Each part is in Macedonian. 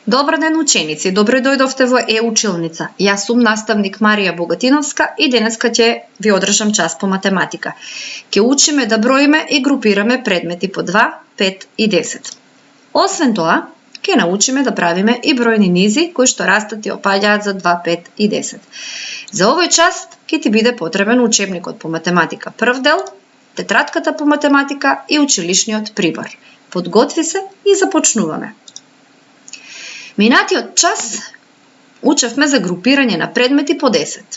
Добар ден, ученици! Добре дојдовте во Е-училница. Јас сум наставник Марија Богатиновска и денеска ќе ви одржам час по математика. Ќе учиме да броиме и групираме предмети по 2, 5 и 10. Освен тоа, ќе научиме да правиме и бројни низи кои што растат и опаѓаат за 2, 5 и 10. За овој час ќе ти биде потребен учебникот по математика прв дел, тетратката по математика и училишниот прибор. Подготви се и започнуваме. Минатиот час учевме за групирање на предмети по 10.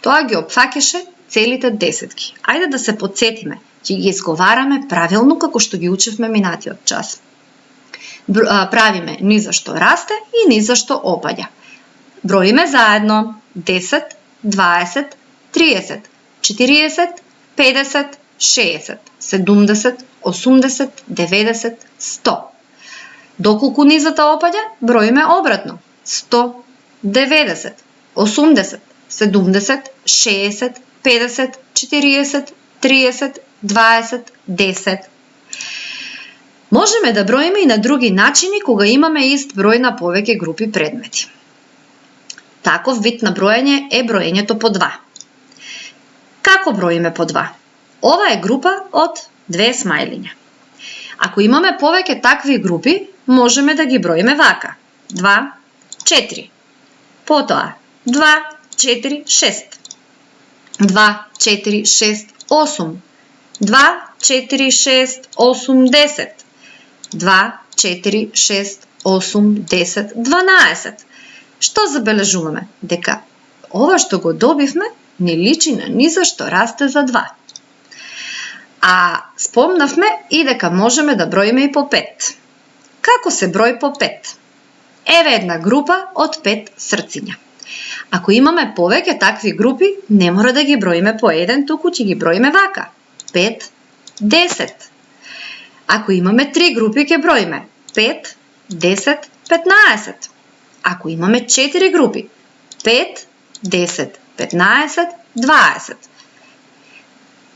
Тоа ги опфаќаше целите десетки. Ајде да се потсетиме, ќе ги изговараме правилно како што ги учевме минатиот час. Правиме ни за што расте и ни за што опаѓа. Броиме заедно 10, 20, 30, 40, 50, 60, 70, 80, 90, 100. Доколку низата опаѓа, броиме обратно. 100, 90, 80, 70, 60, 50, 40, 30, 20, 10. Можеме да броиме и на други начини кога имаме ист број на повеќе групи предмети. Таков вид на броење е броењето по 2. Како броиме по 2? Ова е група од 2 смајлиња. Ако имаме повеќе такви групи, можеме да ги броиме вака. 2, 4. Потоа 2, 4, 6. 2, 4, 6, 8. 2, 4, 6, 8, 10. 2, 4, 6, 8, 10, 12. Што забележуваме? Дека ова што го добивме не личи на низа што расте за 2. А спомнавме и дека можеме да броиме и по 5. Како се брои по 5? Еве една група од 5 срциња. Ако имаме повеќе такви групи, не мора да ги броиме по 1, туку ќе ги броиме вака. 5, 10. Ако имаме 3 групи, ќе броиме 5, 10, 15. Ако имаме 4 групи, 5, 10, 15, 20.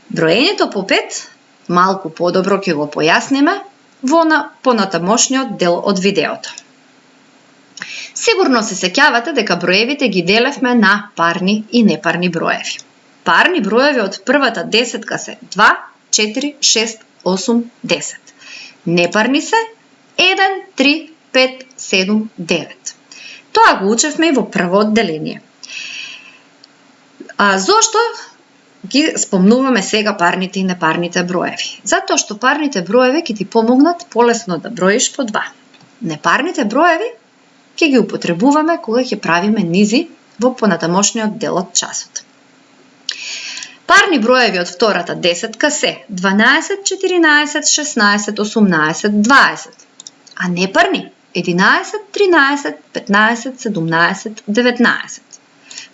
Броењето по 5 малку подобро ќе го појасниме во понатамошниот дел од видеото. Сигурно се сеќавате дека броевите ги делевме на парни и непарни броеви. Парни броеви од првата десетка се 2, 4, 6, 8, 10. Непарни се 1, 3, 5, 7, 9. Тоа го учевме и во прво одделение. Зошто ги спомнуваме сега парните и непарните броеви? Затоа што парните броеви ќе ти помогнат полесно да броиш по 2. Непарните броеви ќе ги употребуваме кога ќе правиме низи во понатамошниот дел од часот. Парни броеви од втората десетка се 12, 14, 16, 18, 20. А непарни 11, 13, 15, 17, 19.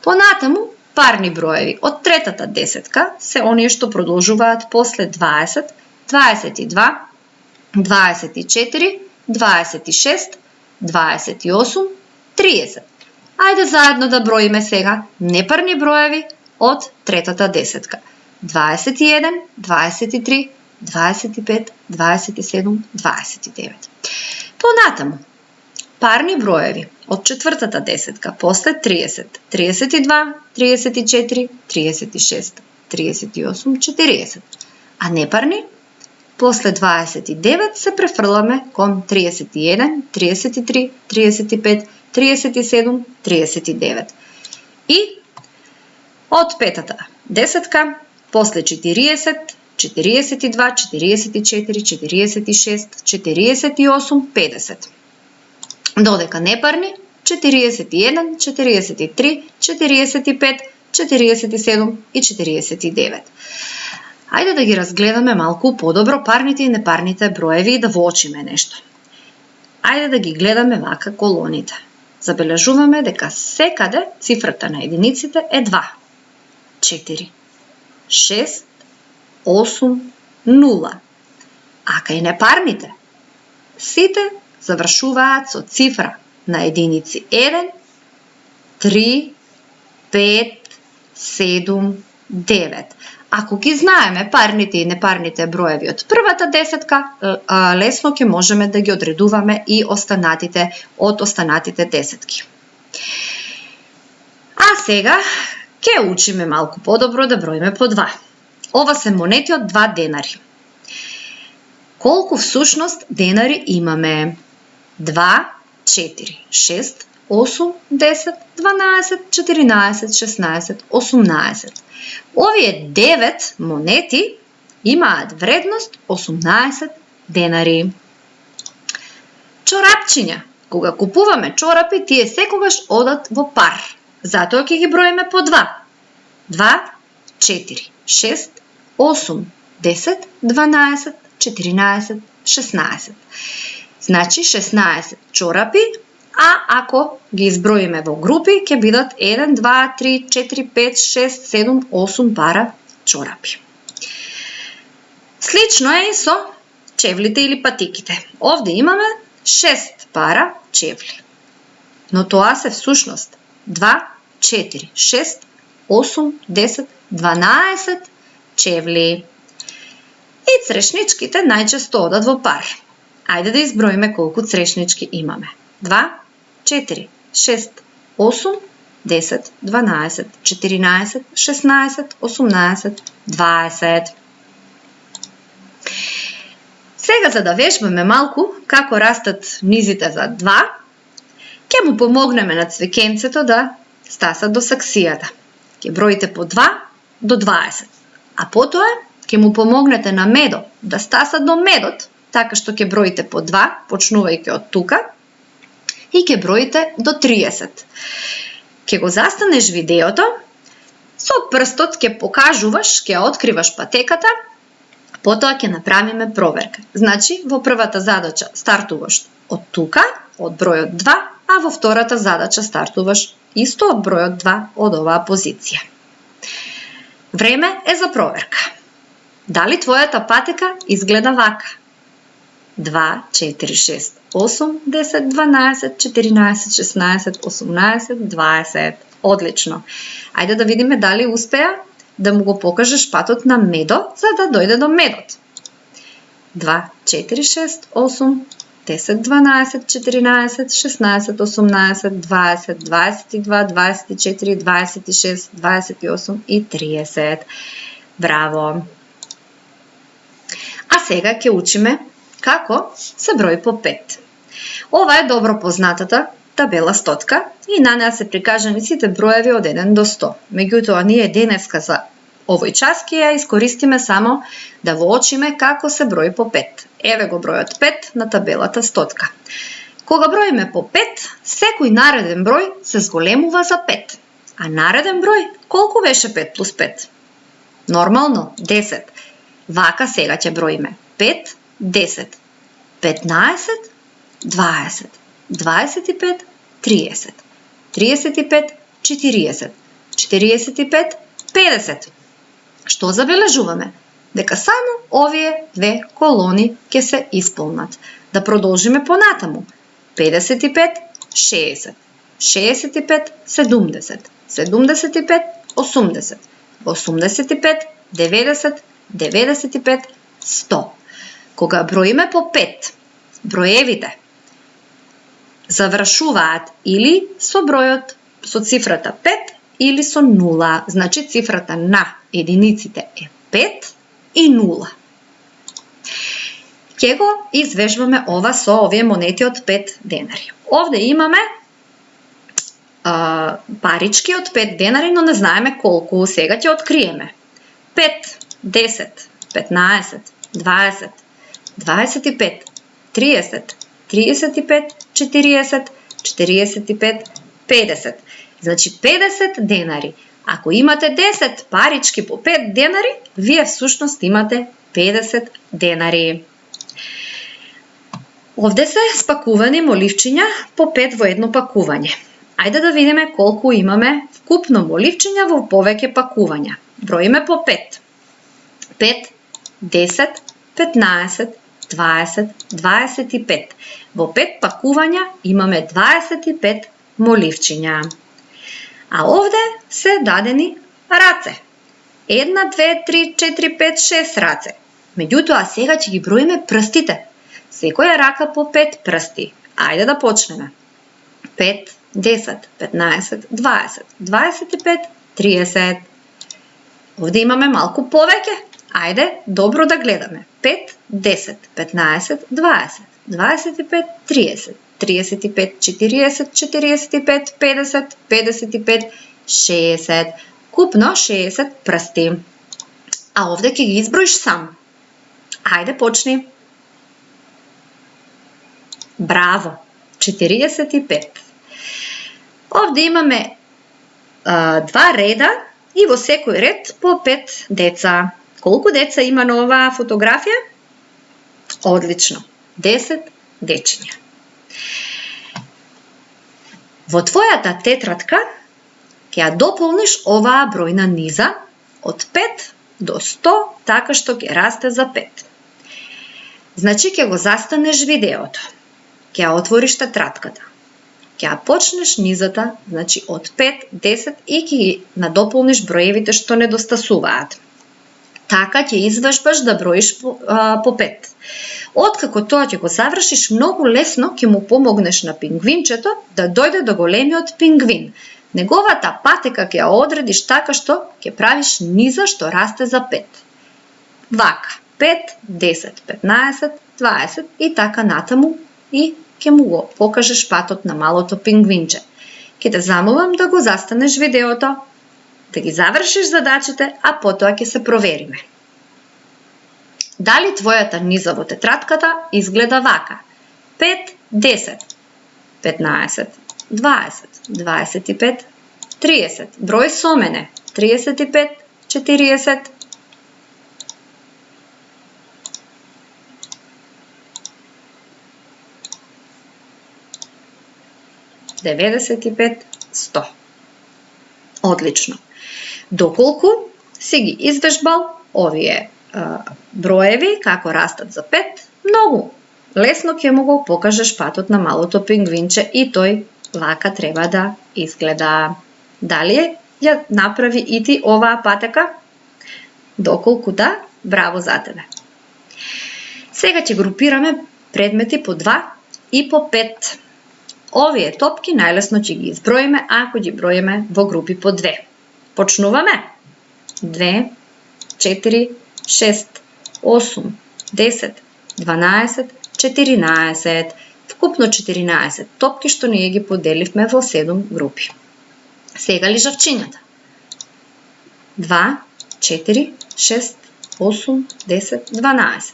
Понатаму парни броеви од третата десетка се оние што продолжуваат после 20, 22, 24, 26, 28, 30. Ајде заедно да броиме сега непарни броеви од третата десетка. 21, 23, 25, 27, 29. Понатаму, парни броеви од четвртата десетка после 30, 32, 34, 36, 38, 40. А непарни после 29 се префрламе кон 31, 33, 35, 37, 39. И од петата десетка после 40, 42, 44, 46, 48, 50. Додека непарни 41, 43, 45, 47 и 49. Ајде да ги разгледаме малку подобро парните и непарните броеви и да воочиме нешто. Ајде да ги гледаме вака колоните. Забележуваме дека секаде цифрата на единиците е 2. 4, 6, 8, 0. А кај непарните сите завршуваат со цифра на единици 1, 3, 5, 7, 9. Ако ги знаеме парните и непарните броеви од првата десетка, лесно ќе можеме да ги одредуваме и останатите десетки. А сега ќе учиме малку подобро да броиме по 2. Ова се монети од 2 денари. Колку всушност денари имаме? 2, 4, 6, 8, 10, 12, 14, 16, 18. Овие 9 монети имаат вредност 18 денари. Чорапчиња. Кога купуваме чорапи, тие секогаш одат во пар. Затоа ќе ги броиме по 2. 2, 4, 6, 8, 10, 12, 14, 16. Значи 16 чорапи, а ако ги изброиме во групи, ќе бидат 1, 2, 3, 4, 5, 6, 7, 8 пара чорапи. Слично е и со чевлите или патиките. Овде имаме 6 пара чевли. Но тоа се всушност 2, 4, 6, 8, 10, 12 чевли. И црешничките најчесто одат во пар. Ајде да изброиме колку црешнички имаме. 2, 4, 6, 8, 10, 12, 14, 16, 18, 20. Сега, за да вежбаме малку како растат низите за 2, ќе му помогнеме на цвекенцето да стаса до саксијата. Ќе броите по 2 до 20, а потоа ќе му помогнете на медо да стаса до медот, така што ќе броите по 2, почнувајќи од тука, и ќе броите до 30. Ќе го застанеш видеото, со прстот ќе покажуваш, ќе откриваш патеката, потоа ќе направиме проверка. Значи, во првата задача стартуваш од тука, од бројот 2, а во втората задача стартуваш исто од бројот 2 од оваа позиција. Време е за проверка. Дали твојата патека изгледа вака? 2, 4, 6, 8, 10, 12, 14, 16, 18, 20. Одлично. Ајде да видиме дали успеа да му го покажеш патот на медо, за да дојде до медот. 2, 4, 6, 8, 10, 12, 14, 16, 18, 20, 22, 24, 26, 28 и 30. Браво! А сега ќе учиме како се брои по 5. Ова е добро познатата табела стотка и на неа се прикажани сите броеви од 1 до 100. Меѓутоа, ние денеска за овој час ќе ја искористиме само да воочиме како се брои по 5. Еве го бројот 5 на табелата стотка. Кога броиме по 5, секој нареден број се зголемува за 5. А нареден број колку беше 5 плюс 5? Нормално, 10. Вака сега ќе броиме 5, 10, 15, 20, 25, 30, 35, 40, 45, 50. Што забележуваме? Дека само овие две колони ќе се исполнат. Да продолжиме понатаму. 55, 60, 65, 70, 75, 80, 85, 90, 95, 100. Кога броиме по 5, броевите завршуваат или со бројот со цифрата 5 или со 0. Значи цифрата на единиците е 5 и 0. Ќе го извежбаме ова со овие монети од 5 денари. Овде имаме парички од 5 денари, но не знаеме колку. Сега ќе откриеме. 5, 10, 15, 20, 25, 30, 35, 40, 45, 50. Значи 50 денари. Ако имате 10 парички по 5 денари, вие всушност имате 50 денари. Овде се спакувани моливчиња по 5 во едно пакување. Ајде да видиме колку имаме вкупно моливчиња во повеќе пакувања. Броиме по 5. 5, 10, 15, 20, 25. Во 5 пакувања имаме 25 моливчиња. А овде се дадени раце. 1, 2, 3, 4, 5, 6 раце. Меѓутоа, сега ќе ги броиме прстите. Секоја рака по 5 прсти. Ајде да почнеме. 5, 10, 15, 20, 25, 30. Овде имаме малку повеќе. Ајде, добро да гледаме. 5, 10, 15, 20, 25, 30, 35, 40, 45, 50, 55, 60. Купно 60 прсти. А овде ќе ги изброиш сам. Ајде, почни. Браво! 45. Овде имаме два реда и во секој ред по 5 деца. Колку деца има на оваа фотографија? Одлично. 10 дечиња. Во твојата тетрадка ќе ја дополниш оваа бројна низа од 5 до 100, така што ќе расте за 5. Значи ќе го застанеш видеото, ќе ја отвориш тетрадката, ќе ја почнеш низата, значи од 5, 10 и ќе ги надополниш броевите што недостасуваат. Така ќе извежбаш да броиш по 5. Откако тоа ќе го завршиш, многу лесно ќе му помогнеш на пингвинчето да дојде до големиот пингвин. Неговата патека ќе ја одредиш така што ќе правиш низа што расте за 5. Вака, 5, 10, 15, 20 и така натаму и ќе му го покажеш патот на малото пингвинче. Ќе те замолам да го застанеш видеото, да ги завршиш задачите, а потоа ќе се провериме. Дали твојата низа во тетрадката изгледа вака? 5, 10, 15, 20, 25, 30. Број со мене. 35, 40. $95-100. Одлично. Доколку си ги извежбал овие броеви како растат за 5, многу лесно ќе му го покажеш патот на малото пингвинче и тој вака треба да изгледа. Дали ја направи и ти оваа патека? Доколку да, браво за тебе. Сега ќе групираме предмети по 2 и по 5. Овие топки најлесно ќе ги изброиме ако ги броиме во групи по 2. Почнуваме. 2, 4, 6, 8, 10, 12, 14. Вкупно 14 топки што ние ги поделивме во 7 групи. Сега лижавчињата. 2, 4, 6, 8, 10, 12.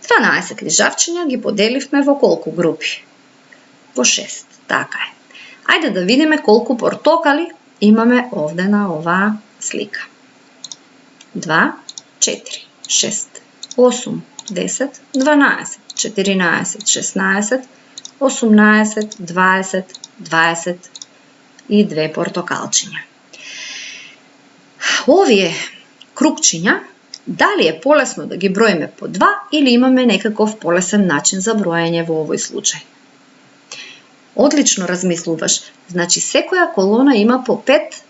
12 лижавчиња ги поделивме во колку групи? Во 6. Така е. Ајде да видиме колку портокали имаме овде на оваа слика. 2, 4, 6, 8, 10, 12, 14, 16, 18, 20, 20 и 2 портокалчиња. Овие кругчиња, дали е полесно да ги броиме по 2 или имаме некаков полесен начин за броење во овој случај? Одлично размислуваш. Значи, секоја колона има по 5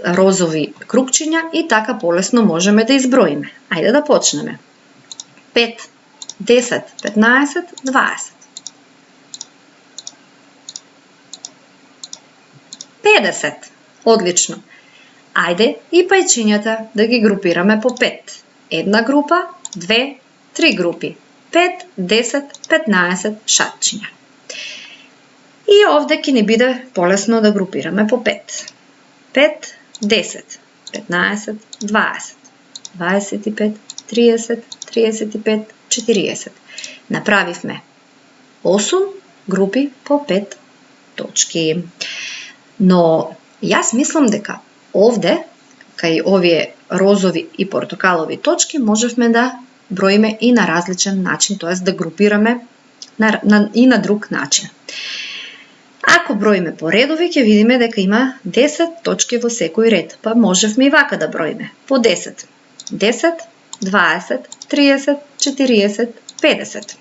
розови кругчиња и така полесно можеме да изброиме. Ајде да почнеме. 5, 10, 15, 20. 50. Одлично. Ајде и пајчињата да ги групираме по 5. Една група, 2, 3 групи. 5, 10, 15 шатчиња. И овде ќе ни биде полесно да групираме по 5. 5, 10, 15, 20, 25, 30, 35, 40. Направивме 8 групи по 5 точки. Но јас мислам дека овде, кај овие розови и портокалови точки, можевме да броиме и на различен начин, т.е. да групираме и на друг начин. Ако броиме по редови, ќе видиме дека има 10 точки во секој ред, па можевме и вака да броиме. По 10. 10, 20, 30, 40, 50.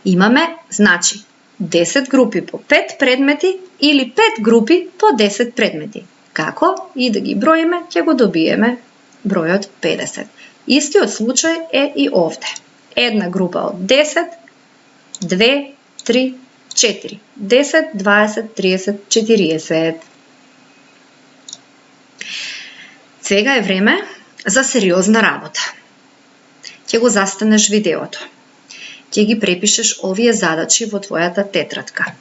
Имаме, значи, 10 групи по 5 предмети или 5 групи по 10 предмети. Како? и да ги броиме, ќе го добиеме бројот 50. Истиот случај е и овде. Една група од 10, 2, 3, 4. 10, 20, 30, 40. Сега е време за сериозна работа. Ќе го застанеш видеото. Ќе ги препишеш овие задачи во твојата тетрадка.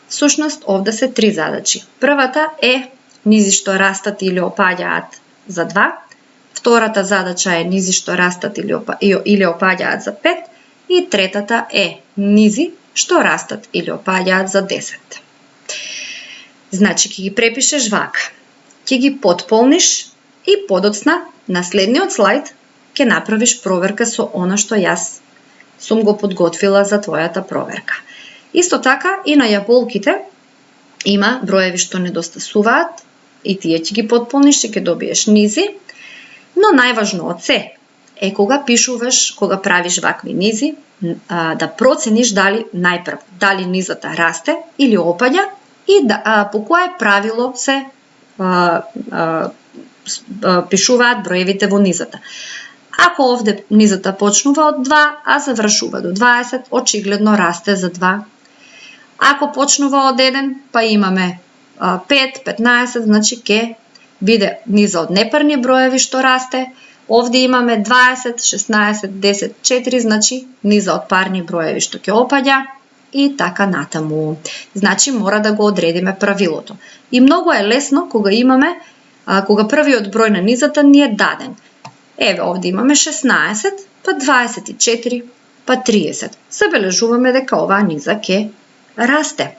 Всушност, овде се 3 задачи. Првата е низи што растат или опаѓаат за 2. Втората задача е низи што растат или опаѓаат за 5. И третата е низи што растат или опаѓаат за 10. Значи, ќе ги препишеш вака. Ќе ги потполниш и подоцна на следниот слајд ќе направиш проверка со она што јас сум го подготвила за твојата проверка. Исто така и на јаболките има броеви што недостасуваат и тие ќе ги потполниш и ќе добиеш низи, но најважно од се е кога пишуваш, кога правиш вакви низи, да процениш дали низата расте или опаѓа и по кое правило се пишуваат броевите во низата. Ако овде низата почнува од 2, а завршува до 20, очигледно расте за 2. Ако почнува од 1, па имаме 5, 15, значи ќе биде низа од непарни броеви што расте. Овде имаме 20, 16, 10, 4, значи низа од парни броеви што ќе опаѓа и така натаму. Значи мора да го одредиме правилото. И многу е лесно кога првиот број на низата ни е даден. Еве, овде имаме 16, па 24, па 30. Забележуваме дека оваа низа ќе расте.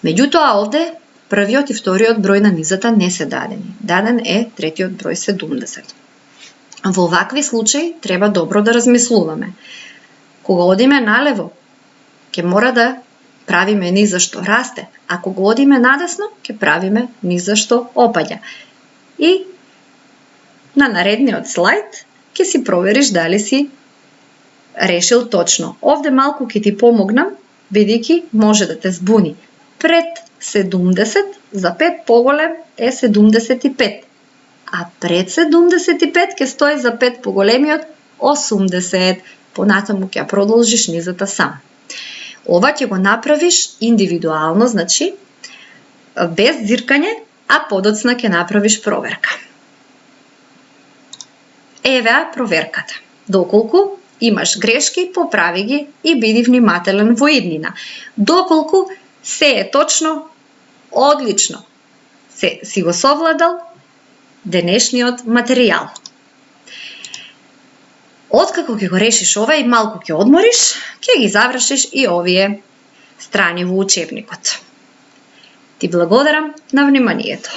Меѓутоа, овде првиот и вториот број на низата не се дадени. Даден е третиот број 70. Во вакви случаи треба добро да размислуваме. Кога одиме налево, ќе мора да правиме низа што расте, а кога одиме надесно, ќе правиме низа што опаѓа. И на наредниот слајд ќе си провериш дали си решил точно. Овде малку ќе ти помогнам, бидејќи може да те збуни. Пред 70 за 5 поголем е 75, а пред 75 ќе стои за 5 поголемиот 80. Понатаму ќе продолжиш низата сам. Ова ќе го направиш индивидуално, значи без зиркање, а подоцна ќе направиш проверка. Евеа проверката. Доколку имаш грешки, поправи ги и биди внимателен во иднина. Доколку се е точно, одлично, си го совладал денешниот материјал. Откако ќе го решиш ова и малку ќе одмориш, ќе ги завршиш и овие страни во учебникот. Ти благодарам на вниманието.